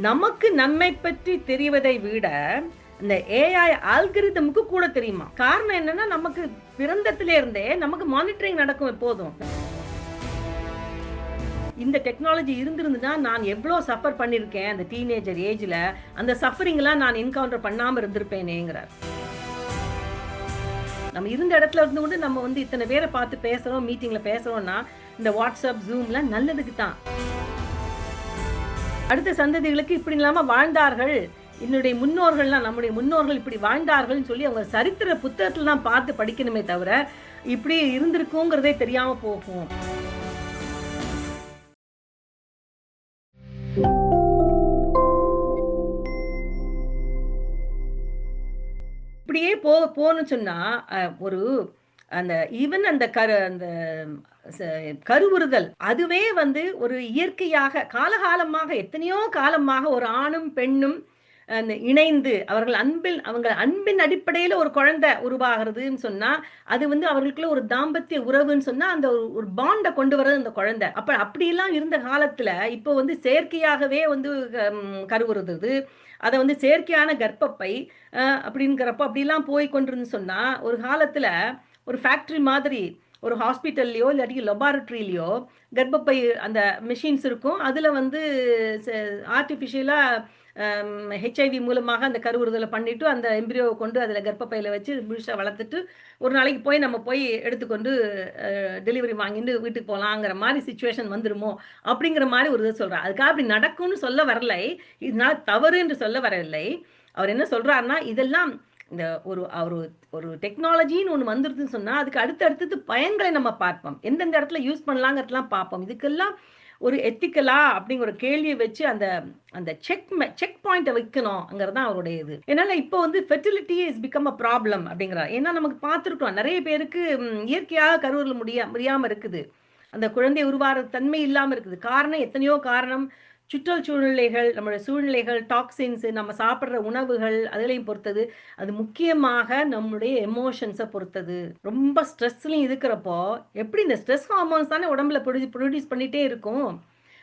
நமக்கு நம்மை பற்றி தெரிவதை விட இந்த ஏஐ ஆல்கரிதமுக்கு கூட தெரியுமா? காரணம் என்னன்னா, நமக்கு பிறந்தத்திலே இருந்தே நமக்கு மானிட்டரிங் நடக்கும் எப்போதும். இந்த டெக்னாலஜி இருந்திருந்துன்னா நான் எவ்வளோ சஃபர் பண்ணியிருக்கேன் அந்த டீனேஜர் ஏஜ்ல, அந்த சஃபரிங்லாம் நான் என்கவுண்டர் பண்ணாம இருந்திருப்பேனேங்கிறார். நம்ம இருந்த இடத்துல இருந்து கொண்டு நம்ம இத்தனை பேரை பார்த்து பேசுறோம், மீட்டிங்ல பேசுறோம்னா இந்த வாட்ஸ்அப் ஜூம்ல நல்லதுக்கு தான். அடுத்த சந்ததிகளுக்கு இப்படி இல்லாம வாழ்ந்தார்கள், என்னுடைய முன்னோர்கள்லாம், நம்முடைய முன்னோர்கள் இப்படி வாழ்ந்தார்கள் சொல்லி அவங்க சரித்திர புத்தகத்துல தான் பார்த்து படிக்கணுமே தவிர இப்படி இருந்திருக்குங்கிறதே தெரியாம போகும். இப்படியே போன்னு சொன்னா ஒரு அந்த ஈவன் அந்த கருவுறுதல் அதுவே ஒரு இயற்கையாக காலகாலமாக எத்தனையோ காலமாக ஒரு ஆணும் பெண்ணும் இணைந்து அவர்கள் அன்பின் அடிப்படையில ஒரு குழந்தை உருவாகிறதுன்னு சொன்னா அது அவர்களுக்குள்ள ஒரு தாம்பத்திய உறவுன்னு சொன்னா அந்த ஒரு பாண்டை கொண்டு வர்றது அந்த குழந்தை. அப்படியெல்லாம் இருந்த காலத்துல இப்போ செயற்கையாகவே கருவுறுது, அதை செயற்கையான கர்ப்பப்பை அப்படிங்கிறப்ப அப்படிலாம் போய் கொண்டிருந்து சொன்னா ஒரு காலத்துல ஒரு ஃபேக்டரி மாதிரி ஒரு ஹாஸ்பிட்டல்லையோ இல்லாட்டி லெபார்டரியிலையோ கர்ப்பப்பை அந்த மிஷின்ஸ் இருக்கும். அதில் ஆர்டிஃபிஷியலாக ஹெச்ஐவி மூலமாக அந்த கருவுறுதலை பண்ணிவிட்டு அந்த எம்பிரியோவை கொண்டு அதில் கர்ப்பப்பையில் வச்சு முழுசாக வளர்த்துட்டு ஒரு நாளைக்கு நம்ம போய் எடுத்துக்கொண்டு டெலிவரி வாங்கிட்டு வீட்டுக்கு போகலாங்கிற மாதிரி சுச்சுவேஷன் வந்துடுமோ அப்படிங்கிற மாதிரி ஒரு இதை சொல்கிறார். அதுக்காக அப்படி நடக்கும்னு சொல்ல வரலை, இதனால் தவறு என்று சொல்ல வரவில்லை. அவர் என்ன சொல்கிறாருன்னா, இதெல்லாம் இந்த ஒரு டெக்னாலஜின்னு ஒன்று வந்துருதுன்னு சொன்னால் அதுக்கு அடுத்தடுத்தது பயன்களை நம்ம பார்ப்போம், எந்தெந்த இடத்துல யூஸ் பண்ணலாங்கிறதுலாம் பார்ப்போம். இதுக்கெல்லாம் ஒரு எத்திக்கலா அப்படிங்கிற ஒரு கேள்வியை வச்சு அந்த அந்த செக் பாயிண்ட்டை வைக்கணும்ங்கிறது தான் அவருடைய இது. என்னால் இப்போ fertility is become a problem அப்படிங்கிறார். ஏன்னா நமக்கு பார்த்துருக்கோம் நிறைய பேருக்கு இயற்கையாக கருவுறுதல் முடியாமல் இருக்குது, அந்த குழந்தை உருவாகிற தன்மை இல்லாமல் இருக்குது. காரணம் எத்தனையோ காரணம், சூழ்நிலைகள், நம்மளுடைய சூழ்நிலைகள், டாக்ஸின்ஸ், நம்ம சாப்பிட்ற உணவுகள் அதுலையும் பொறுத்தது. அது முக்கியமாக நம்முடைய எமோஷன்ஸை பொறுத்தது. ரொம்ப ஸ்ட்ரெஸ்லையும் இருக்கிறப்போ எப்படி இந்த ஸ்ட்ரெஸ் ஹார்மோன்ஸ் தானே உடம்புல ப்ரொடியூஸ் பண்ணிகிட்டே இருக்கும்.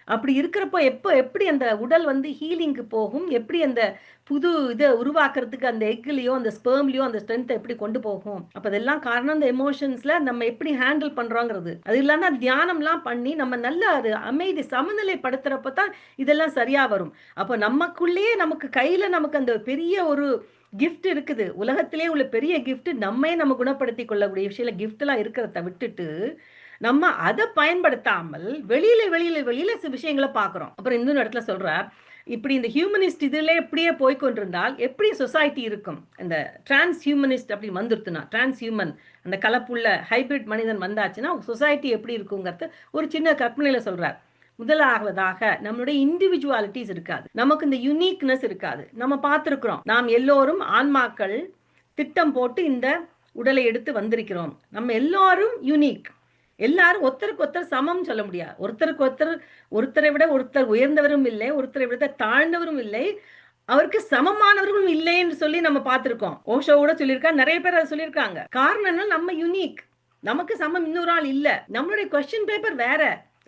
அப்படி இருக்கிறப்போ எப்படி அந்த உடல் ஹீலிங்க்கு போகும், எப்படி அந்த புது இதை உருவாக்குறதுக்கு அந்த எக்லையோ அந்த ஸ்பெர்ம்லையோ அந்த ஸ்ட்ரென்த்தை எப்படி கொண்டு போகும். அப்போ அதெல்லாம் காரணம் அந்த எமோஷன்ஸில் நம்ம எப்படி ஹேண்டில் பண்ணுறோங்கிறது. அது இல்லாமல் தியானம்லாம் பண்ணி நம்ம நல்ல அது அமைதி சமநிலைப்படுத்துகிறப்ப தான் இதெல்லாம் சரியாக வரும். அப்போ நமக்குள்ளேயே நமக்கு கையில் நமக்கு அந்த பெரிய ஒரு கிஃப்ட் இருக்குது. உலகத்திலே உள்ள பெரிய கிஃப்ட் நம்ம குணப்படுத்தி கொள்ளக்கூடிய விஷயம் கிஃப்ட்லாம் இருக்கிறத விட்டுட்டு நம்ம அதை பயன்படுத்தாமல் வெளியில சில விஷயங்களை பார்க்குறோம். அப்புறம் இன்னொரு இடத்துல சொல்கிறார், இப்படி இந்த ஹியூமனிஸ்ட் இதில் எப்படியே போய்கொண்டிருந்தால் எப்படி சொசைட்டி இருக்கும். இந்த டிரான்ஸ் ஹியூமனிஸ்ட் அப்படி வந்துருத்துனா, டிரான்ஸ் ஹியூமன் அந்த கலப்புள்ள ஹைபிரிட் மனிதன் வந்தாச்சுன்னா சொசைட்டி எப்படி இருக்குங்கிறது ஒரு சின்ன கற்பனையில் சொல்கிறார். முதலாவதாக நம்மளுடைய இண்டிவிஜுவாலிட்டிஸ் இருக்காது, நமக்கு இந்த யுனிக்னஸ் இருக்காது. நம்ம பார்த்துருக்குறோம், நாம் எல்லோரும் ஆன்மாக்கள் திட்டம் போட்டு இந்த உடலை எடுத்து வந்திருக்கிறோம். நம்ம எல்லாரும் யூனிக், எல்லாரும் ஒருத்தருக்கு ஒருத்தர் சமம் சொல்ல முடியாது. ஒருத்தரை விட ஒருத்தர் உயர்ந்தவரும் இல்லை, ஒருத்தரை விட தாழ்ந்தவரும் இல்லை, அவருக்கு சமமானவர்களும் இல்லை என்று சொல்லி நம்ம பார்த்திருக்கோம். ஓஷோவோட சொல்லியிருக்கா, நிறைய பேர் அதை சொல்லியிருக்காங்க. காரணம் நம்ம யூனிக், நமக்கு சமம் இன்னொரு ஆள் இல்லை. நம்மளுடைய கொஸ்டின் பேப்பர் வேற,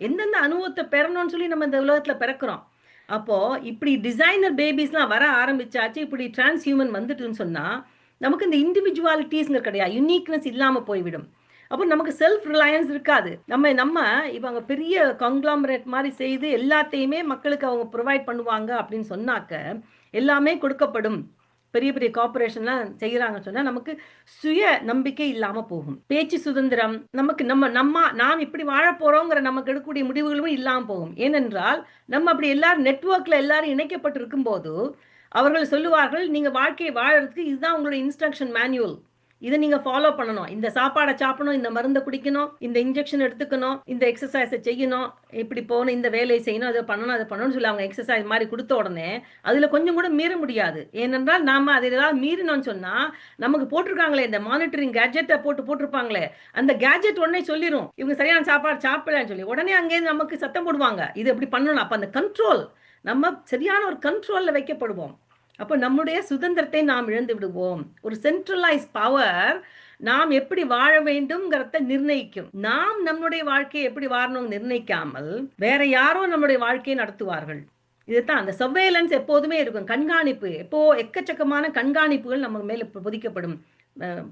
எந்தெந்த அனுபவத்தை பெறணும்னு சொல்லி நம்ம இந்த உலகத்துல பிறக்கிறோம். அப்போ இப்படி டிசைனர் பேபிஸ்லாம் வர ஆரம்பிச்சாச்சு, இப்படி டிரான்ஸ் ஹியூமன் வந்துட்டுன்னு சொன்னா நமக்கு இந்த இண்டிவிஜுவாலிட்டிஸ்ங்க கிடையாது, யூனிக்னஸ் இல்லாம போய்விடும். அப்போ நமக்கு செல்ஃப் ரிலையன்ஸ் இருக்காது. நம்ம இவங்க பெரிய கங்க்ளாமரேட் மாதிரி செய்து எல்லாத்தையுமே மக்களுக்கு அவங்க ப்ரொவைட் பண்ணுவாங்க அப்படின்னு சொன்னாக்க எல்லாமே கொடுக்கப்படும். பெரிய பெரிய கார்பரேஷன்லாம் செய்கிறாங்கன்னு சொன்னால் நமக்கு சுய நம்பிக்கை இல்லாமல் போகும். பேச்சு சுதந்திரம், நமக்கு நாம் இப்படி வாழ போகிறோங்கிற நமக்கு எடுக்கக்கூடிய முடிவுகளும் இல்லாமல் போகும். ஏனென்றால் நம்ம அப்படி எல்லாரும் நெட்வொர்க்கில் எல்லாரும் இணைக்கப்பட்டு இருக்கும்போது அவர்கள் சொல்லுவார்கள், நீங்கள் வாழ்க்கையை வாழறதுக்கு இதுதான் உங்களுடைய இன்ஸ்ட்ரக்ஷன் மேனுவல், இதை நீங்கள் ஃபாலோ பண்ணணும், இந்த சாப்பாடை சாப்பிடணும், இந்த மருந்தை குடிக்கணும், இந்த இன்ஜெக்ஷன் எடுத்துக்கணும், இந்த எக்ஸசைஸை செய்யணும், இப்படி போகணும், இந்த வேலையை செய்யணும், அதை பண்ணணும்னு சொல்லி அவங்க எக்ஸசைஸ் மாதிரி கொடுத்த உடனே அதில் கொஞ்சம் கூட மீற முடியாது. ஏனென்றால் நாம் அதை ஏதாவது மீறினோன்னு சொன்னால் நமக்கு போட்டிருக்காங்களே இந்த மானிட்டரிங் கேஜெட்டை போட்டிருப்பாங்களே, அந்த கேஜெட் உடனே சொல்லிடும் இவங்க சரியான சாப்பாடு சாப்பிடலான்னு சொல்லி உடனே அங்கேருந்து நமக்கு சத்தம் போடுவாங்க, இது எப்படி பண்ணணும். அப்போ அந்த கண்ட்ரோல், நம்ம சரியான ஒரு கண்ட்ரோலில் வைக்கப்படுவோம். அப்போ நம்முடைய சுதந்திரத்தை நாம் இழந்து விடுவோம். ஒரு சென்ட்ரலைஸ் பவர் நாம் எப்படி வாழ வேண்டும்ங்கிறத நிர்ணயிக்கும். நாம் நம்முடைய வாழ்க்கையை எப்படி வாழணும் நிர்ணயிக்காமல் வேற யாரோ நம்முடைய வாழ்க்கையை நடத்துவார்கள். இதுதான் அந்த சர்வேலன்ஸ் எப்போதுமே இருக்கும். கண்காணிப்பு எப்போ எக்கச்சக்கமான கண்காணிப்புகள் நம்ம மேல புதிக்கப்படும்,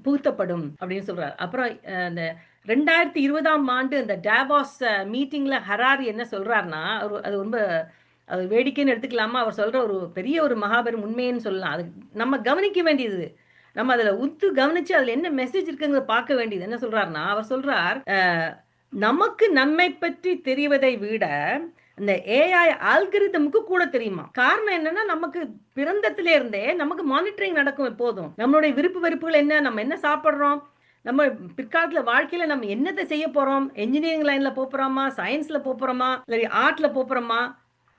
புகுத்தப்படும் அப்படின்னு சொல்றாரு. அப்புறம் இந்த 2020ஆம் ஆண்டு இந்த டாவாஸ் மீட்டிங்ல ஹராரி என்ன சொல்றாருன்னா, அது ரொம்ப அது வேடிக்கைன்னு எடுத்துக்கலாமா? அவர் சொல்ற ஒரு பெரிய ஒரு மகாபெரும் உண்மைன்னு சொல்லலாம். அது நம்ம கவனிக்க வேண்டியது. நம்ம அதுல உத்து கவனிச்சு அதுல என்ன மெசேஜ் இருக்குங்கிறத பார்க்க வேண்டியது. என்ன சொல்றாருன்னா, அவர் சொல்றார், நமக்கு நம்மை பற்றி தெரிவதை விட இந்த ஏஐ ஆல்கரிதமுக்கு கூட தெரியுமா. காரணம் என்னன்னா, நமக்கு பிறந்தத்திலே இருந்தே நமக்கு மானிட்டரிங் நடக்கும் எப்போதும். நம்மளுடைய விருப்பு வெறுப்புகள் என்ன, நம்ம என்ன சாப்பிடுறோம், நம்ம பிற்காலத்துல வாழ்க்கையில நம்ம என்னத்தை செய்ய போறோம், என்ஜினியரிங் லைன்ல போறோமா, சயின்ஸ்ல போறோமா, இல்லை ஆர்ட்ல போறோமா,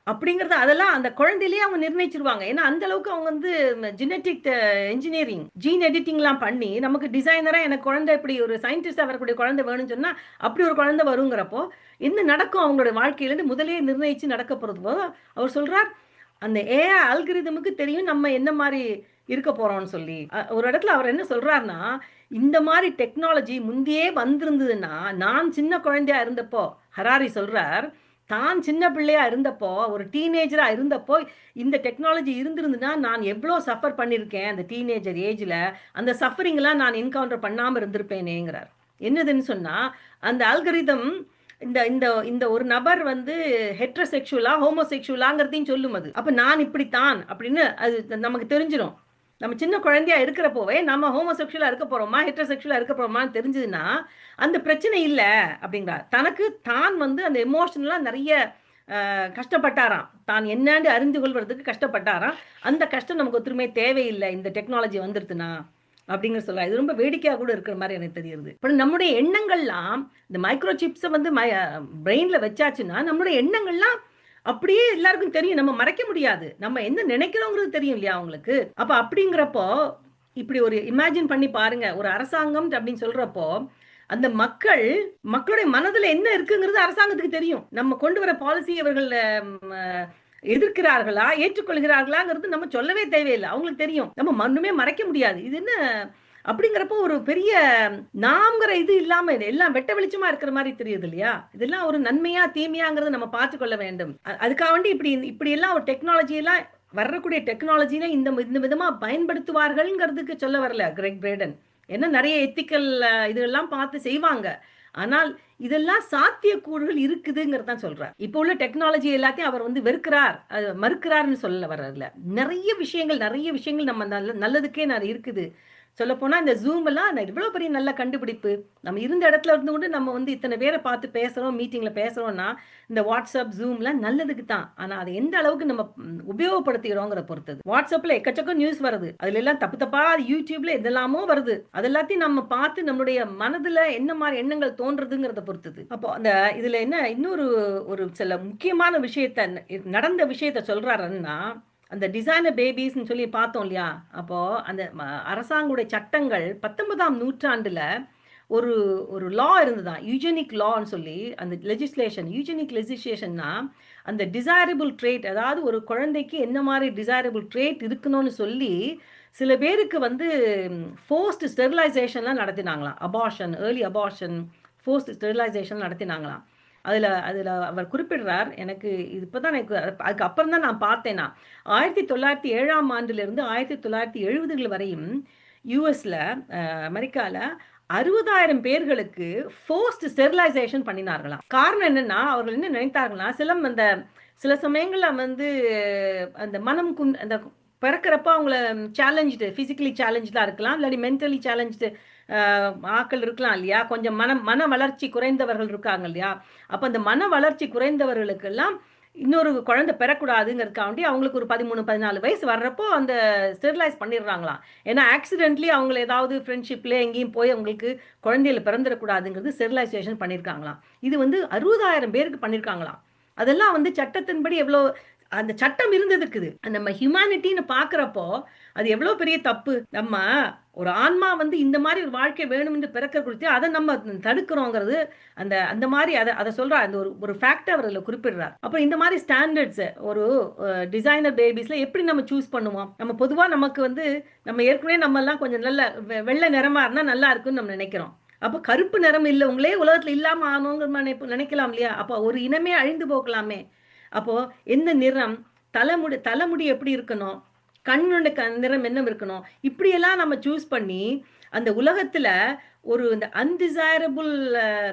அப்படிங்கிறது அதெல்லாம் அந்த குழந்தையிலேயே அவங்க நிர்ணயிச்சிருவாங்க. ஏன்னா அந்த அளவுக்கு அவங்க வந்து ஜெனடிக் என்ஜினியரிங், ஜீன் எடிட்டிங்லாம் பண்ணி நமக்கு டிசைனரா எனக்கு குழந்தை இப்படி ஒரு சயின்டிஸ்டா வரக்கூடிய குழந்தை வேணும்னு சொன்னா அப்படி ஒரு குழந்தை வருங்கிறப்போ என்ன நடக்கும் அவங்களோட வாழ்க்கையிலேருந்து முதலே நிர்ணயிச்சு நடக்க போறது போது அவர் சொல்றார், அந்த ஏஐ அல்கிரிதமுக்கு தெரியும் நம்ம என்ன மாதிரி இருக்க போறோம்னு சொல்லி. ஒரு இடத்துல அவர் என்ன சொல்றாருன்னா, இந்த மாதிரி டெக்னாலஜி முந்தையே வந்திருந்ததுன்னா நான் சின்ன குழந்தையா இருந்தப்போ, ஹராரி சொல்றார், தான் சின்ன பிள்ளையா இருந்தப்போ, ஒரு டீனேஜரா இருந்தப்போ, இந்த டெக்னாலஜி இருந்திருந்ததுன்னா, நான் எவ்ளோ சஃபர் பண்ணியிருக்கேன் அந்த டீனேஜர் ஏஜ்ல. அந்த சஃபரிங்லாம் நான் என்கவுண்டர் பண்ணாம இருந்திருப்பேனேங்கிறார். என்னதுன்னு சொன்னா, அந்த அல்காரிதம் இந்த இந்த இந்த ஒரு நபர் வந்து ஹெட்ரோசெக்சுவலா, ஹோமோசெக்சுவலாங்கிறதையும் சொல்லும் அது. அப்ப நான் இப்படித்தான் அப்படின்னு அது நமக்கு தெரிஞ்சிரும். நம்ம சின்ன குழந்தையா இருக்கிறப்போவே நம்ம ஹோமோசெக்சுவலா இருக்க போறோமா, ஹெட்ரோசெக்சுவலா இருக்க போறோமான்னு தெரிஞ்சதுன்னா, அந்த பிரச்சனை இல்ல அப்படிங்கிறார். தனக்கு தான் வந்து அந்த எமோஷனலா நெறைய கஷ்டப்பட்டாராம். தான் என்னன்னு அறிந்து கொள்வதற்கு கஷ்டப்பட்டாராம். அந்த கஷ்டம் நமக்கு ஒருத்தருமே தேவையில்ல இந்த டெக்னாலஜி வந்துருத்துனா, அப்படிங்கிற சொல்றார். இது ரொம்ப வேடிக்கையா கூட இருக்கிற மாரி எனக்கு தெரியுது. இப்ப நம்முடைய எண்ணங்கள்லாம் இந்த மைக்ரோ சிப்ஸ வந்து பிரெயின்ல வச்சாச்சுன்னா, நம்முடைய எண்ணங்கள்லாம் அப்படியே எல்லாருக்கும் தெரியும். நம்ம மறைக்க முடியாது. நம்ம என்ன நினைக்கிறோங்கிறது தெரியும் இல்லையா அவங்களுக்கு? அப்ப அப்படிங்கிறப்போ, இப்படி ஒரு இமேஜின் பண்ணி பாருங்க. ஒரு அரசாங்கம் அப்படின்னு சொல்றப்போ, அந்த மக்களுடைய மனதுல என்ன இருக்குங்கிறது அரசாங்கத்துக்கு தெரியும். நம்ம கொண்டு வர பாலிசி அவர்கள் ம எதிர்க்கிறார்களா, ஏற்றுக்கொள்கிறார்களாங்கிறது நம்ம சொல்லவே தேவையில்ல. அவங்களுக்கு தெரியும். நம்ம ஒண்ணுமே மறைக்க முடியாது. இது என்ன அப்படிங்கிறப்போ ஒரு பெரிய நாம்ங்கிற இது இல்லாம இது எல்லாம் வெட்ட வெளிச்சமா இருக்கிற மாரி தெரியுது இல்லையா? இதெல்லாம் ஒரு நன்மையா, தீமையாங்கிறத நம்ம பார்த்துக் கொள்ள வேண்டும். அதுக்காக வேண்டி இப்படி எல்லாம் ஒரு டெக்னாலஜி எல்லாம் வரக்கூடிய டெக்னாலஜில இந்த விதமா பயன்படுத்துவார்கள்ங்கிறதுக்கு சொல்ல வரல கிரெக் பிரேடன். ஏன்னா நெறைய எத்திக்கல் இதெல்லாம் பார்த்து செய்வாங்க. ஆனால் இதெல்லாம் சாத்தியக்கூறுகள் இருக்குதுங்கிறது தான் சொல்றார். இப்போ உள்ள டெக்னாலஜி எல்லாத்தையும் அவர் வந்து வெறுக்கிறார், மறுக்கிறார்ன்னு சொல்ல வர்றதில்ல. நெறைய விஷயங்கள் நம்ம நல்லதுக்கே இருக்குது. சொல்லப்போனா இந்த Zoom எல்லாம் எவ்வளோ பெரிய நல்ல கண்டுபிடிப்பு. நம்ம இருந்த இடத்துல இருந்து கொண்டு நம்ம வந்து இத்தனை பேர பார்த்து பேசுறோம், மீட்டிங்ல பேசுறோம்னா, இந்த WhatsApp, Zoomலாம் நல்லதுக்கு தான். ஆனா அத எந்த அளவுக்கு நம்ம உபயோகப்படுத்துகிறோங்கிறத பொறுத்தது. WhatsAppல எக்கச்சக்கம் நியூஸ் வருது. அதுல எல்லாம் தப்பு தப்பா YouTubeல எதெல்லாமோ வருது. அது எல்லாத்தையும் நம்ம பார்த்து நம்மளுடைய மனதுல என்ன மாரி எண்ணங்கள் தோன்றதுங்கிறத பொறுத்தது. அப்போ அந்த இதுல என்ன இன்னொரு ஒரு சில முக்கியமான விஷயத்த நடந்த விஷயத்த சொல்றாருன்னா, அந்த டிசைனர் பேபீஸ்ன்னு சொல்லி பார்த்தோம் இல்லையா? அப்போ அந்த அரசாங்கோட சட்டங்கள் 19ஆம் நூற்றாண்டுல ஒரு ஒரு லா இருந்ததாம். யூஜெனிக் லான்னு சொல்லி அந்த யூஜெனிக் லெஜிஸ்லேஷன்னா அந்த டிசைரபிள் ட்ரேட் அதாவது ஒரு குழந்தைக்கு என்ன மாரி டிசைரபிள் ட்ரேட் இருக்கணும்னு சொல்லி, சில பேருக்கு வந்து ஃபோர்ஸ்டு ஸ்டெரிலைசேஷன்லாம் நடத்தினாங்களாம். ஏர்லி அபார்ஷன், ஃபோர்ஸ்டு ஸ்டெரிலைசேஷன் நடத்தினாங்களாம். அதுல அவர் குறிப்பிடுறார், எனக்கு இது இப்பதான் எனக்கு அதுக்கு அப்புறம் தான் நான் பார்த்தேன் நான். 1907ஆம் ஆண்டிலிருந்து 1970கள் வரையும் யுஎஸ்ல அமெரிக்கால 60,000 பேர்களுக்கு ஃபோர்ஸ்டு ஸ்டெரிலைசேஷன் பண்ணினார்களாம். காரணம் என்னன்னா, அவர்கள் என்ன நினைத்தார்கள்னா, சில சமயங்கள்ல வந்து அந்த அந்த பிறக்கிறப்ப அவங்கள பிசிக்கலி சேலஞ்சுடா இருக்கலாம். இல்லாட்டி மென்டலி சேலஞ்சுடு ஆட்கள் இருக்கலாம் இல்லையா? கொஞ்சம் மன வளர்ச்சி குறைந்தவர்கள் இருக்காங்க இல்லையா? அப்ப அந்த மன வளர்ச்சி குறைந்தவர்களுக்கெல்லாம் இன்னொரு குழந்தை பெறக்கூடாதுங்கிறதுக்காண்டி அவங்களுக்கு ஒரு 13, 14 வயசு வர்றப்போ அந்த ஸ்டெரிலைஸ் பண்ணிடுறாங்களாம். ஏன்னா ஆக்சிடென்ட்லி அவங்கள ஏதாவது ஃப்ரெண்ட்ஷிப்ல எங்கேயும் போய் அவங்களுக்கு குழந்தைகள் பிறந்துடக்கூடாதுங்கிறது ஸ்டெரிலைசேஷன் பண்ணியிருக்காங்களாம். இது வந்து 60,000 பேருக்கு பண்ணியிருக்காங்களாம். அதெல்லாம் வந்து சட்டத்தின்படி எவ்வளோ அந்த சட்டம் இருந்ததுக்குது. நம்ம ஹியூமானிட்டின்னு பார்க்குறப்போ, அது எவ்வளோ பெரிய தப்பு. நம்ம ஒரு ஆன்மா வந்து இந்த மாரி ஒரு வாழ்க்கை வேணும்னு பிறக்க குடுத்து, அத நம்ம தடுக்கிறோங்கிறது, அந்த அந்த மாரி அத சொல்றார். அந்த ஒரு ஃபேக்ட்ட அவர் அதுல குறிப்பிடுறார். அப்ப இந்த மாரி ஸ்டாண்டர்ட்ஸ் ஒரு டிசைனர் பேபீஸ்ல எப்படி நம்ம சூஸ் பண்ணுவோம்? நம்ம பொதுவா நமக்கு வந்து நம்ம ஏற்கனவே நம்மலாம் கொஞ்சம் நல்ல வெள்ளை நிறமா இருந்தா நல்லா இருக்கும்னு நம்ம நினைக்கிறோம். அப்ப கருப்பு நிறம் இல்லவங்களே உலகத்துல இல்லாம ஆகணுங்கிற நினைக்கலாம் இல்லையா? அப்ப ஒரு இனமே அழிந்து போகலாமே! அப்போ எந்த நிறம் தலைமுடி எப்படி இருக்கணும், கண்ணோட நிறம் என்ன இருக்கணும், இப்படியெல்லாம் நம்ம சூஸ் பண்ணி அந்த உலகத்துல ஒரு இந்த அன்டிசைரபிள்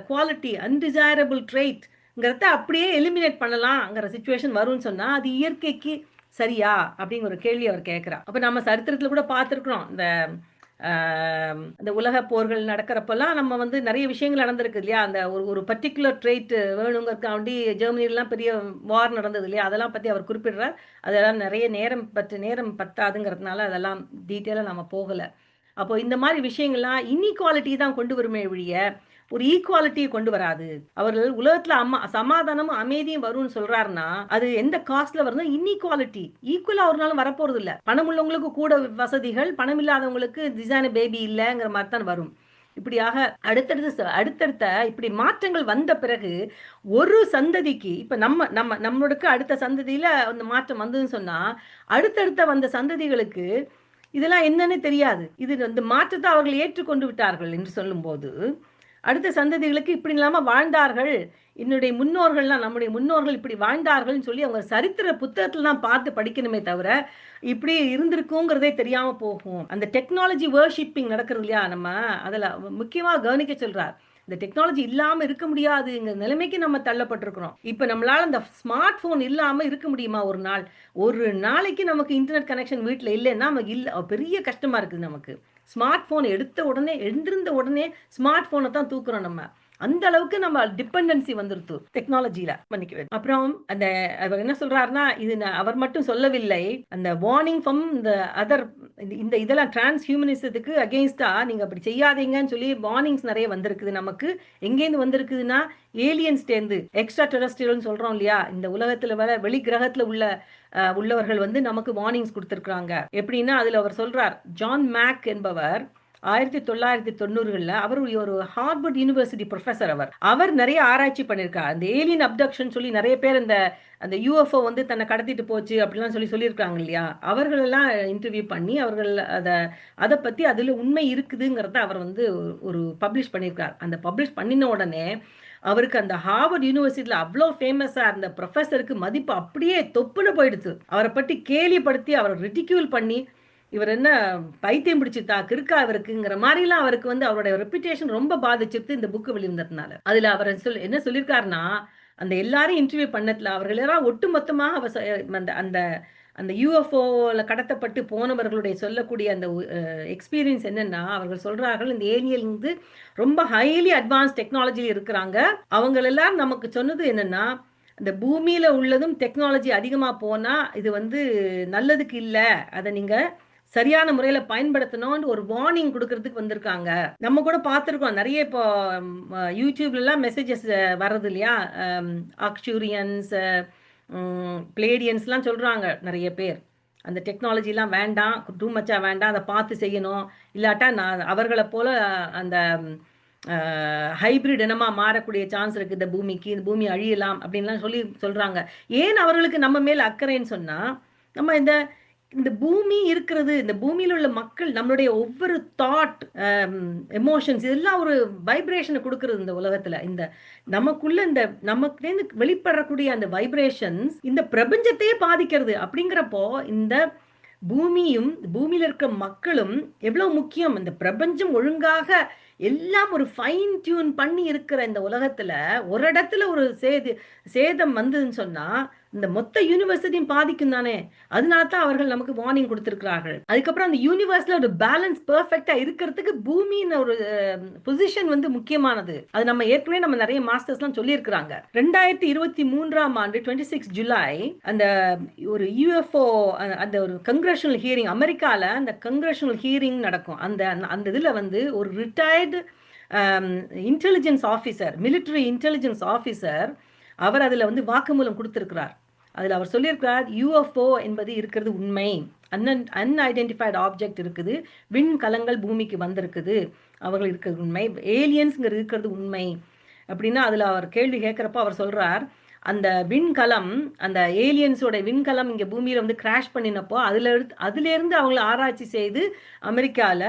குவாலிட்டி, அன்டிசைரபிள் ட்ரெய்ட்ங்கிறத அப்படியே எலிமினேட் பண்ணலாங்கிற சுச்சுவேஷன் வரும்னு சொன்னா அது இயற்கைக்கு சரியா அப்படிங்கிற ஒரு கேள்வி அவர் கேட்கிறார். அப்ப நம்ம சரித்திரத்துல கூட பார்த்துருக்குறோம். இந்த உலக போர்கள் நடக்கிறப்பெல்லாம் நம்ம வந்து நிறைய விஷயங்கள் நடந்திருக்கு இல்லையா? அந்த ஒரு ஒரு பர்ட்டிகுலர் ட்ரெய்ட் வேணுங்கிறதுக்காண்டி ஜெர்மனிலாம் பெரிய வார் நடந்தது இல்லையா? அதெல்லாம் பத்தி அவர் குறிப்பிடுறார். அதெல்லாம் நிறைய நேரம் பத்தாதுங்கிறதுனால அதெல்லாம் டீட்டெயிலாக நம்ம போகல. அப்போ இந்த மாதிரி விஷயங்கள்லாம் இன்இக்வாலிட்டி தான் கொண்டு வருமே ஒழிய ஒரு ஈக்குவாலிட்டியை கொண்டு வராது. அவர்கள் உலகத்துல சமாதானமும் அமைதியும் வரும்னு சொல்றாருன்னா அது எந்த காஸ்ட்ல வருதுன்னா இன்இக்வாலிட்டி. ஈக்குவலா ஒரு நாளும் வரப்போறது இல்ல. பணம் உள்ளவங்களுக்கு கூட வசதிகள், பணம் இல்லாதவங்களுக்கு டிசைன் பேபி இல்லைங்கிற மாதிரி தான் வரும். இப்படியாக அடுத்தடுத்த இப்படி மாற்றங்கள் வந்த பிறகு ஒரு சந்ததிக்கு இப்ப நம்மளுக்கு அடுத்த சந்ததியில அந்த மாற்றம் வந்ததுன்னு சொன்னா அடுத்தடுத்த வந்த சந்ததிகளுக்கு இதெல்லாம் என்னன்னு தெரியாது. இது இந்த மாற்றத்தை அவர்கள் ஏற்றுக்கொண்டு விட்டார்கள் என்று சொல்லும்போது அடுத்த சந்ததிகளுக்கு இப்படி இல்லாம வாழ்ந்தார்கள், என்னுடைய முன்னோர்கள்லாம் நம்முடைய முன்னோர்கள் இப்படி வாழ்ந்தார்கள்னு சொல்லி அவங்க சரித்திர புத்தகத்துல தான் பார்த்து படிக்கணுமே தவிர இப்படி இருந்திருக்குங்கிறதே தெரியாம போகும். அந்த டெக்னாலஜி வர்ஷிப்பிங் நடக்கிறது இல்லையா, நம்ம அதில் முக்கியமாக கவனிக்க சொல்றார். இந்த டெக்னாலஜி இல்லாம இருக்க முடியாதுங்கிற நிலைமைக்கு நம்ம தள்ளப்பட்டிருக்கிறோம். இப்ப நம்மளால இந்த ஸ்மார்ட் போன் இல்லாம இருக்க முடியுமா? ஒரு நாளைக்கு நமக்கு இன்டர்நெட் கனெக்ஷன் வீட்டுல இல்லைன்னா நமக்கு இல்ல, பெரிய கஷ்டமா இருக்குது நமக்கு. ஸ்மார்ட் போன் எழுந்திருந்த உடனே ஸ்மார்ட் போனை தான் தூக்குறோம் நம்ம. அந்த அளவுக்கு நம்ம டிபெண்டன்சி வந்துருது டெக்னாலஜியில. மன்னிக்க. அப்புறம் அந்த அவர் என்ன சொல்றாருன்னா இது அவர் மட்டும் சொல்லவில்லை, அந்த வார்னிங் ஃப்ரம் இந்த அதர் இந்த இதெல்லாம் டிரான்ஸ் ஹியூமனிசத்துக்கு அகெயின்ஸ்டா நீங்க அப்படி செய்யாதீங்கன்னு சொல்லி வார்னிங்ஸ் நிறைய வந்திருக்குது. நமக்கு எங்கேருந்து வந்திருக்குதுன்னா ஏலியன்ஸ்டேருந்து, எக்ஸ்ட்ரா டெரஸ்ட்ரியல்னு சொல்றோம் இல்லையா, இந்த உலகத்துல வர வெளி கிரகத்துல உள்ளவர்கள் வந்து நமக்கு வார்னிங்ஸ் கொடுத்துருக்காங்க. எப்படின்னா அதுல அவர் சொல்றார், ஜான் மேக் என்பவர் 1990களில் அவர் ஒரு ஹார்வர்ட் யூனிவர்சிட்டி ப்ரொஃபஸர். அவர் நிறைய ஆராய்ச்சி பண்ணியிருக்கார். அந்த ஏலியன் அப்டக்ஷன் சொல்லி நிறைய பேர் அந்த யூஎஃப்ஓ வந்து தன்னை கடத்திட்டு போச்சு அப்படிலாம் சொல்லியிருக்காங்க இல்லையா, அவர்களெல்லாம் இன்டர்வியூ பண்ணி அவர்கள் அதை பற்றி அதில் உண்மை இருக்குதுங்கிறத அவர் வந்து ஒரு பப்ளிஷ் பண்ணியிருக்கார். அந்த பப்ளிஷ் பண்ணின உடனே அவருக்கு அந்த ஹார்வர்ட் யூனிவர்சிட்டியில் அவ்வளோ ஃபேமஸாக இருந்த ப்ரொஃபஸருக்கு மதிப்பு அப்படியே தொப்புன்னு போயிடுச்சு. அவரை பற்றி கேலிப்படுத்தி அவரை ரிடிக்யூல் பண்ணி இவர் என்ன பைத்தியம் பிடிச்சிட்டா கிறுக்கா இவருக்குங்கிற மாதிரிலாம் அவருக்கு வந்து அவருடைய ரெப்புடேஷன் ரொம்ப பாதிச்சிருது இந்த புக்கு வெளியிருந்ததுனால. அதுல அவர் என்ன சொல்லியிருக்காருன்னா அந்த எல்லாரும் இன்டர்வியூ பண்ணதுல அவர்கள் எல்லாம் ஒட்டுமொத்தமாக அந்த அந்த யூஎஃப்ஓல கடத்தப்பட்டு போனவர்களுடைய சொல்லக்கூடிய அந்த எக்ஸ்பீரியன்ஸ் என்னன்னா அவர்கள் சொல்றார்கள் இந்த ஏலியன் வந்து ரொம்ப ஹைலி அட்வான்ஸ் டெக்னாலஜியில் இருக்கிறாங்க. அவங்க எல்லாம் நமக்கு சொன்னது என்னன்னா இந்த பூமியில உள்ளதும் டெக்னாலஜி அதிகமா போனா இது வந்து நல்லதுக்கு இல்லை, அதை நீங்க சரியான முறையில பயன்படுத்தணும்னு ஒரு வார்னிங் கொடுக்கறதுக்கு வந்திருக்காங்க. நம்ம கூட பார்த்துருக்கோம் நிறைய இப்போ யூடியூப்ல எல்லாம் மெசேஜஸ் வர்றது இல்லையா, ஆக்சூரியன்ஸ் பிளேடியன்ஸ்லாம் சொல்றாங்க நிறைய பேர் அந்த டெக்னாலஜிலாம் வேண்டாம், டூ மச்சா வேண்டாம், அதை பார்த்து செய்யணும், இல்லாட்டா நான் அவர்களை போல அந்த ஹைபிரிட் இனமா மாறக்கூடிய சான்ஸ் இருக்கு இந்த பூமிக்கு, இந்த பூமி அழியலாம் அப்படின்லாம் சொல்றாங்க. ஏன் அவர்களுக்கு நம்ம மேல அக்கறைன்னு சொன்னா நம்ம இந்த பூமி இருக்கிறது, இந்த பூமியில் உள்ள மக்கள் நம்மளுடைய ஒவ்வொரு தாட் எமோஷன்ஸ் இதெல்லாம் ஒரு வைப்ரேஷனை கொடுக்கறது இந்த உலகத்துல. இந்த நமக்குள்ள இந்த நமக்குலேருந்து வெளிப்படக்கூடிய அந்த வைப்ரேஷன்ஸ் இந்த பிரபஞ்சத்தையே பாதிக்கிறது. அப்படிங்கிறப்போ இந்த பூமியும் பூமியில இருக்க மக்களும் எவ்வளவு முக்கியம். இந்த பிரபஞ்சம் ஒழுங்காக எல்லாம் ஒரு ஃபைன் டியூன் பண்ணி இருக்கிற இந்த உலகத்துல ஒரு இடத்துல ஒரு சேதம் வந்ததுன்னு சொன்னா இந்த மொத்த யூனிவர்சிட்டியும் பாதிக்கும் தானே. அதனால தான் அவர்கள் நமக்கு வார்னிங் கொடுத்திருக்கிறார்கள். அதுக்கப்புறம் அந்த யூனிவர்ஸ்ல ஒரு பேலன்ஸ் பெர்ஃபெக்டா இருக்கிறதுக்கு பூமியின் ஒரு பொசிஷன் வந்து முக்கியமானது. அது நம்ம ஏற்கனவே நம்ம நிறைய மாஸ்டர்ஸ்லாம் சொல்லியிருக்கிறாங்க. 2023ஆம் ஆண்டு 26 ஜூலை அந்த ஒரு யூஎஃப்ஓ அந்த ஒரு கங்க்ரெஷனல் ஹியரிங் அமெரிக்கால அந்த கங்க்ரெஷனல் ஹியரிங் நடக்கும். அந்த இதுல வந்து ஒரு retired intelligence officer, military intelligence officer, அவர் அதில் வந்து வாக்குமூலம் கொடுத்திருக்கிறார். அதில் அவர் சொல்லியிருக்கிறார் யூஎஃப்ஓ என்பது இருக்கிறது உண்மை, அன்ஐடென்டிஃபைடு ஆப்ஜெக்ட் இருக்குது, விண்கலங்கள் பூமிக்கு வந்திருக்குது, அவர்கள் இருக்கிறது உண்மை, ஏலியன்ஸ்ங்கிறது இருக்கிறது உண்மை அப்படின்னா அதில் அவர் கேள்வி கேட்குறப்போ அவர் சொல்கிறார் அந்த விண்கலம், அந்த ஏலியன்ஸோட விண்கலம் இங்க பூமியில வந்து கிராஷ் பண்ணினப்போ அதிலிருந்து அவங்கள ஆராய்ச்சி செய்து அமெரிக்கால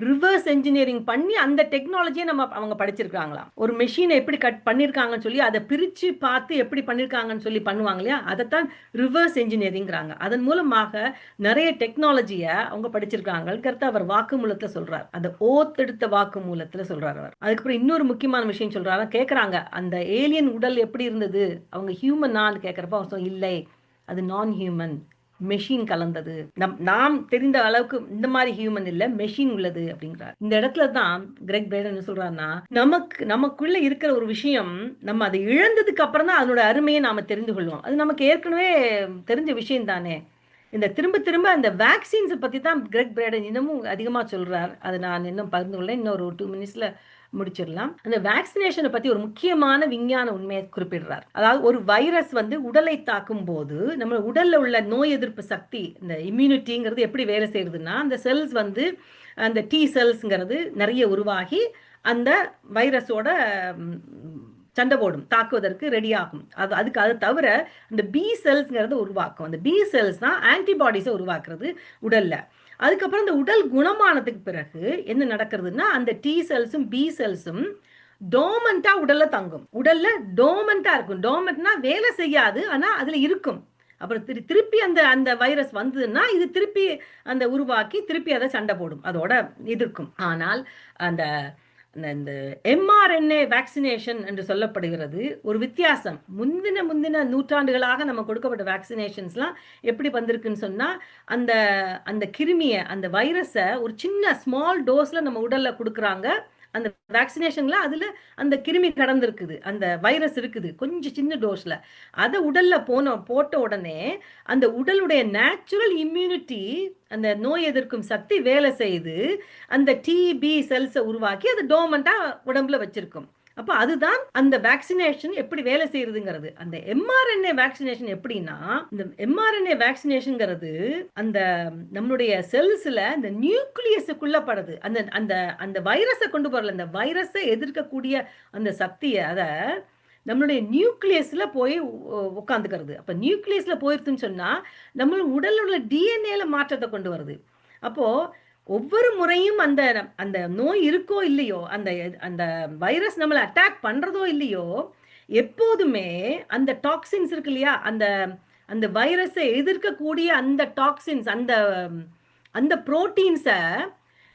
ரிவர்ஸ் என்ஜினியரிங் பண்ணி அந்த டெக்னாலஜியை அவங்க படிச்சிருக்காங்களாம். ஒரு மெஷினை எப்படி கட் பண்ணிருக்காங்கன்னு சொல்லி அதை பிரிச்சு பார்த்து எப்படி பண்ணிருக்காங்கன்னு சொல்லி பண்ணுவாங்க இல்லையா, அதைத்தான் ரிவர்ஸ் என்ஜினியரிங்கிறாங்க. அதன் மூலமாக நிறைய டெக்னாலஜியை அவங்க படிச்சிருக்காங்கிறத அவர் வாக்குமூலத்துல சொல்றார். அந்த ஓத் எடுத்த வாக்குமூலத்துல சொல்றார் அவர். அதுக்கப்புறம் இன்னொரு முக்கியமான விஷயம் சொல்றாரு. கேட்கறாங்க, அந்த ஏலியன் உடல் எப்படி இருந்தது, அவங்க ஹியூமனான்னு கேட்கறப்ப அவர் இல்லை, அது நான் ஹியூமன், மெஷின் கலந்தது, நாம் தெரிந்த அளவுக்கு இந்த மாதிரி ஹியூமன் இல்ல, மெஷின் உள்ளது அப்படிங்கிறார். இந்த இடத்துல தான் கிரெக் பிரேடன் என்ன சொல்றாருன்னா, நமக்குள்ள இருக்கிற ஒரு விஷயம் நம்ம அதை இழந்ததுக்கு அப்புறம் தான் அதனோட அருமையை நாம தெரிந்து கொள்வோம். அது நமக்கு ஏற்கனவே தெரிஞ்ச விஷயம் தானே. இந்த திரும்ப திரும்ப அந்த வேக்சின்ஸை பத்தி தான் கிரெக் பிரேடன் இன்னமும் அதிகமா சொல்றார். அது நான் இன்னும் பகிர்ந்து கொள்ள இன்னொரு 2 மினிட்ஸ்ல முடிச்சிடலாம். அந்த வேக்சினேஷனை பத்தி ஒரு முக்கியமான விஞ்ஞான உண்மையை குறிப்பிடுறார். அதாவது ஒரு வைரஸ் வந்து உடலை தாக்கும் போது நம்ம உடல்ல உள்ள நோய் எதிர்ப்பு சக்தி, இந்த இம்யூனிட்டிங்கிறது எப்படி வேலை செய்யறதுன்னா, அந்த செல்ஸ் வந்து அந்த டி செல்ஸ்ங்கிறது நிறைய உருவாகி அந்த வைரஸோட சண்டை போடும், தாக்குவதற்கு ரெடி ஆகும். அதுக்கு அதை தவிர இந்த பி செல்ஸ்ங்கிறத உருவாக்கும். அந்த பி செல்ஸ் தான் ஆன்டிபாடிஸை உருவாக்குறது உடல்ல. அதுக்கப்புறம் இந்த உடல் குணமானதுக்கு பிறகு என்ன நடக்கிறதுனா, அந்த டி செல்ஸும் பி செல்ஸும் டோமண்டா உடல்ல தங்கும். உடல்ல டோமண்டா இருக்கும். டோமண்ட்னா வேலை செய்யாது, ஆனா அதுல இருக்கும். அப்புறம் திருப்பி அந்த வைரஸ் வந்ததுன்னா இது திருப்பி அந்த உருவாக்கி திருப்பி அதை சண்டை போடும், அதோட எதிர்க்கும். ஆனால் அந்த இந்த mRNA வேக்சினேஷன் என்று சொல்லப்படுகிறது ஒரு வித்தியாசம். முந்தின நூற்றாண்டுகளாக நம்ம கொடுக்கப்பட்ட வேக்சினேஷன்ஸ்லாம் எப்படி வந்திருக்குன்னு சொன்னா, அந்த அந்த கிருமியை, அந்த வைரஸை ஒரு சின்ன ஸ்மால் டோஸ்ல நம்ம உடல்ல கொடுக்குறாங்க. அந்த வேக்சினேஷன்ல அதுல அந்த கிருமி கடந்திருக்குது, அந்த வைரஸ் இருக்குது கொஞ்சம் சின்ன டோஸ்ல. அதை உடல்ல போட்ட உடனே அந்த உடலுடைய நேச்சுரல் இம்யூனிட்டி, அந்த நோய் எதிர்க்கும் சக்தி வேலை செய்து அந்த டிபி செல்ஸை உருவாக்கி அதை டோமண்டா உடம்புல வச்சிருக்கும். அப்ப அதுதான் அந்த வேக்சினேஷன் எப்படி வேலை செய்யறதுங்கிறது. அந்த mRNA வேக்சினேஷன் எப்படின்னா, இந்த mRNA வேக்சினேஷன்ங்கிறது அந்த நம்மளுடைய செல்ஸ்ல இந்த நியூக்ளியஸுக்குள்ள படுது. அந்த அந்த அந்த வைரஸை கொண்டு போறல, அந்த வைரஸை எதிர்க்கக்கூடிய அந்த சக்தியை அதை நம்மளுடைய நியூக்ளியஸ்ல போய் உட்காந்துக்கிறது. அப்ப நியூக்ளியஸ்ல போயிருதுன்னு சொன்னா நம்ம உடலோட டிஎன்ஏல மாற்றத்தை கொண்டு வருது. அப்போ ஒவ்வொரு முறையும் அந்த அந்த நோய் இருக்கோ இல்லையோ, அந்த அந்த வைரஸ் நம்மளை அட்டாக் பண்றதோ இல்லையோ, எப்போதுமே அந்த டாக்ஸின்ஸ் இருக்கு இல்லையா, அந்த அந்த வைரஸை எதிர்க்கக்கூடிய அந்த டாக்ஸின்ஸ், அந்த அந்த புரோட்டீன்ஸை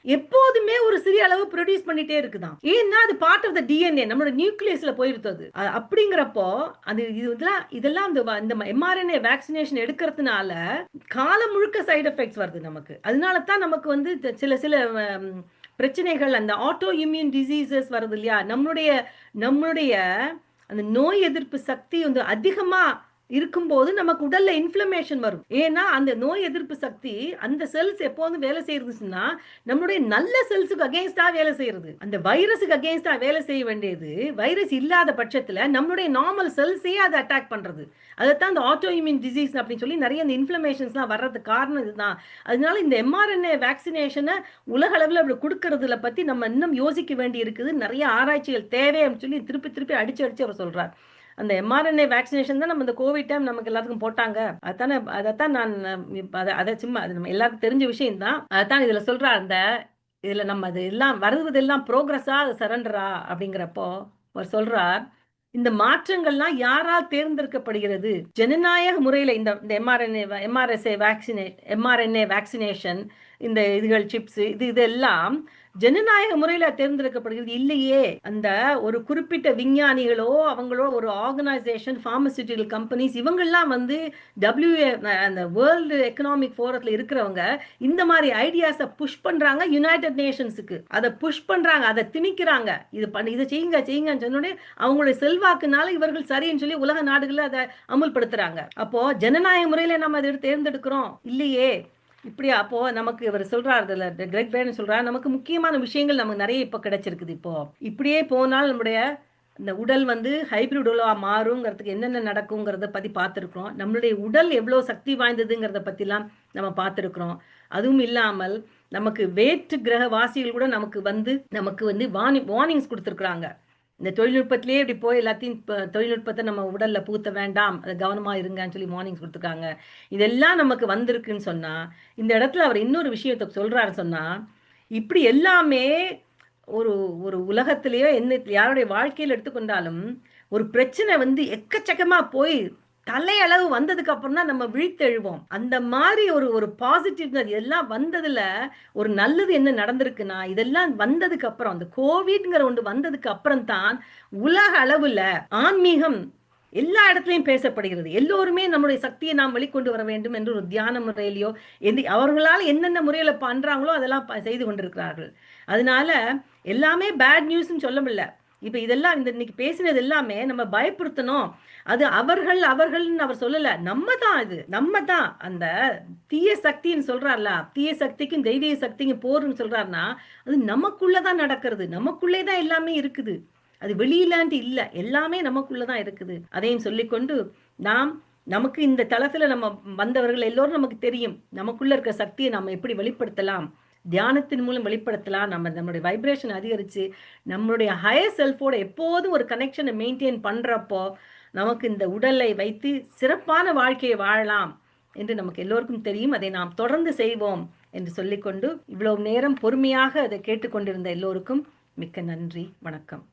எப்போதுமே ஒரு சிறிய அளவு ப்ரொடியூஸ் பண்ணிட்டே இருக்குதான். ஏன்னா அது பார்ட் ஆஃப் த டிஎன்ஏ, நம்மளோட நியூக்ளியஸ்ல போயிருந்தது. அப்படிங்கிறப்போ அது இதெல்லாம் இந்த mRNA வேக்சினேஷன் எடுக்கிறதுனால காலம் முழுக்க சைடு எஃபெக்ட்ஸ் வருது நமக்கு. அதனால தான் நமக்கு வந்து சில பிரச்சனைகள், அந்த ஆட்டோ இம்யூன் டிசீசஸ் வருது இல்லையா. நம்மளுடைய அந்த நோய் எதிர்ப்பு சக்தி வந்து அதிகமா இருக்கும்போது நமக்கு உடல்ல இன்ஃப்ளமேஷன் வரும். ஏன்னா அந்த நோய் எதிர்ப்பு சக்தி அந்த செல்ஸ் எப்போதும் வேலை செய்யறதுன்னா நம்மளுடைய நல்ல செல்ஸுக்கு அகேன்ஸ்டா வேலை செய்யறது. அந்த வைரஸுக்கு அகேன்ஸ்டா வேலை செய்ய வேண்டியது வைரஸ் இல்லாத பட்சத்துல நம்மளுடைய நார்மல் செல்ஸே அதை அட்டாக் பண்றது. அதைத்தான் இந்த ஆட்டோ இம்யூன் டிசீஸ் அப்படின்னு சொல்லி நிறைய இந்த இன்ஃப்ளமேஷன்ஸ்லாம் வர்றதுக்கு காரணம் இதுதான். அதனால இந்த mRNA வேக்சினேஷனை உலக அளவில் அப்படி கொடுக்கறதுல பத்தி நம்ம இன்னும் யோசிக்க வேண்டி இருக்குது. நிறைய ஆராய்ச்சிகள் தேவை அப்படின்னு சொல்லி திருப்பி அடிச்சு அவர் சொல்றார். அந்த mRNA வேக்சினேஷன் தான் நம்ம இந்த கோவிட் டைம் நமக்கு எல்லாத்துக்கும் போட்டாங்க. அதைத்தான் நான் அதை சும்மா அது நம்ம எல்லாருக்கும் தெரிஞ்ச விஷயம் தான். அதைத்தான் இதுல சொல்றா. அந்த இதுல நம்ம அது எல்லாம் வருவதெல்லாம் ப்ரோக்ரஸா சரண்டரா அப்படிங்கிறப்போ அவர் சொல்றார், இந்த மாற்றங்கள்லாம் யாரால் தேர்ந்தெடுக்கப்படுகிறது? ஜனநாயக முறையில இந்த mRNA வேக்சினேஷன், இந்த இதுகள் சிப்ஸ் இதெல்லாம் ஜனநாயக முறையில தேர்ந்தெடுக்கப்படுகிறது இல்லையே. அந்த ஒரு குறிப்பிட்ட விஞ்ஞானிகளோ அவங்களோ ஒரு ஆர்கனைசேஷன், பார்மசூட்டிக்கல் கம்பெனிஸ், இவங்கெல்லாம் வந்து அந்த வேர்ல்டு எக்கனாமிக் ஃபோரத்தில் இருக்கிறவங்க இந்த மாதிரி ஐடியாஸை புஷ் பண்றாங்க. யுனைடெட் நேஷன்ஸுக்கு அதை புஷ் பண்றாங்க, அதை திணிக்கிறாங்க. இதை செய்யுங்கன்னு சொன்னோடனே அவங்களுடைய செல்வாக்குனால இவர்கள் சரின்னு சொல்லி உலக நாடுகளில் அதை அமுல்படுத்துறாங்க. அப்போ ஜனநாயக முறையில நம்ம அதை தேர்ந்தெடுக்கிறோம் இல்லையே. இப்படியா? அப்போ நமக்கு இவர் சொல்றாரு, கிரெக் பிரேடன் சொல்றாரு, நமக்கு முக்கியமான விஷயங்கள் நமக்கு நிறைய இப்போ கிடைச்சிருக்குது. இப்போ இப்படியே போனால் நம்முடைய இந்த உடல் வந்து ஹைபிரிட் உடலா மாறுங்கிறதுக்கு என்னென்ன நடக்குங்கிறத பத்தி பார்த்துருக்குறோம். நம்மளுடைய உடல் எவ்வளோ சக்தி வாய்ந்ததுங்கிறத பத்திலாம் நம்ம பார்த்துருக்குறோம். அதுவும் இல்லாமல் நமக்கு வேற்று கிரக வாசிகள் கூட நமக்கு வந்து வார்னிங்ஸ் கொடுத்துருக்குறாங்க. இந்த தொழில்நுட்பத்திலேயே இப்படி போய் எல்லாத்தையும் தொழில்நுட்பத்தை நம்ம உடல்ல பூத்த வேண்டாம், அது கவனமா இருங்கன்னு சொல்லி வார்னிங்ஸ் கொடுத்துருக்காங்க. இதெல்லாம் நமக்கு வந்திருக்குன்னு சொன்னா, இந்த இடத்துல அவர் இன்னொரு விஷயத்த சொல்றாரு சொன்னா, இப்படி எல்லாமே ஒரு ஒரு உலகத்திலேயோ என்ன யாருடைய வாழ்க்கையில எடுத்துக்கொண்டாலும், ஒரு பிரச்சனை வந்து எக்கச்சக்கமா போய் தலையளவு வந்ததுக்கு அப்புறம் தான் நம்ம விழித்தெழுவோம். அந்த மாரி ஒரு ஒரு பாசிட்டிவ்னஸ் எல்லாம் வந்ததுல ஒரு நல்லது என்ன நடந்திருக்குன்னா, இதெல்லாம் வந்ததுக்கு அப்புறம் அந்த கோவிட்ங்கிற ஒன்று வந்ததுக்கு அப்புறம் தான் உலக அளவுல ஆன்மீகம் எல்லா இடத்துலயும் பேசப்படுகிறது. எல்லோருமே நம்முடைய சக்தியை நாம் வெளிக்கொண்டு வர வேண்டும் என்று ஒரு தியான முறையிலயோ, அவர்களால என்னென்ன முறையில பண்றாங்களோ அதெல்லாம் செய்து கொண்டிருக்கிறார்கள். அதனால எல்லாமே பேட் நியூஸ்ன்னு சொல்ல முடியல. இப்ப இதெல்லாம் இன்னைக்கு பேசினது எல்லாமே நம்ம பயப்படுத்தணும். அது அவர்கள் அவர்கள்ன்னு அவர் சொல்லல. நம்ம தான் இது. நம்ம தான் அந்த தீய சக்தின்னு சொல்றார்ல, தீய சக்திக்கும் தெய்வீக சக்திக்கும் போர்ன்னு சொல்றாருன்னா, அது நமக்குள்ள தான் நடக்கிறது. நமக்குள்ளே தான் எல்லாமே இருக்குது. அது வெளியிலான்ட்டு இல்ல. எல்லாமே நமக்குள்ள தான் இருக்குது. அதையும் சொல்லிக்கொண்டு, நாம் நமக்கு இந்த தளத்துல நம்ம வந்தவர்கள் எல்லோரும் நமக்கு தெரியும். நமக்குள்ள இருக்க சக்திய நம்ம எப்படி வெளிப்படுத்தலாம்? தியானத்தின் மூலம் வெளிப்படுத்தலாம். நம்ம நம்மளுடைய வைப்ரேஷன் அதிகரிச்சு, நம்மளுடைய ஹையர் செல்ஃபோட எப்போதும் ஒரு கனெக்ஷன மெயின்டெயின் பண்றப்போ, நமக்கு இந்த உடலை வைத்து சிறப்பான வாழ்க்கையை வாழலாம் என்று நமக்கு எல்லோருக்கும் தெரியும். அதை நாம் தொடர்ந்து செய்வோம் என்று சொல்லிக்கொண்டு, இவ்வளவு நேரம் பொறுமையாக அதை கேட்டுக்கொண்டிருந்த எல்லோருக்கும் மிக்க நன்றி. வணக்கம்.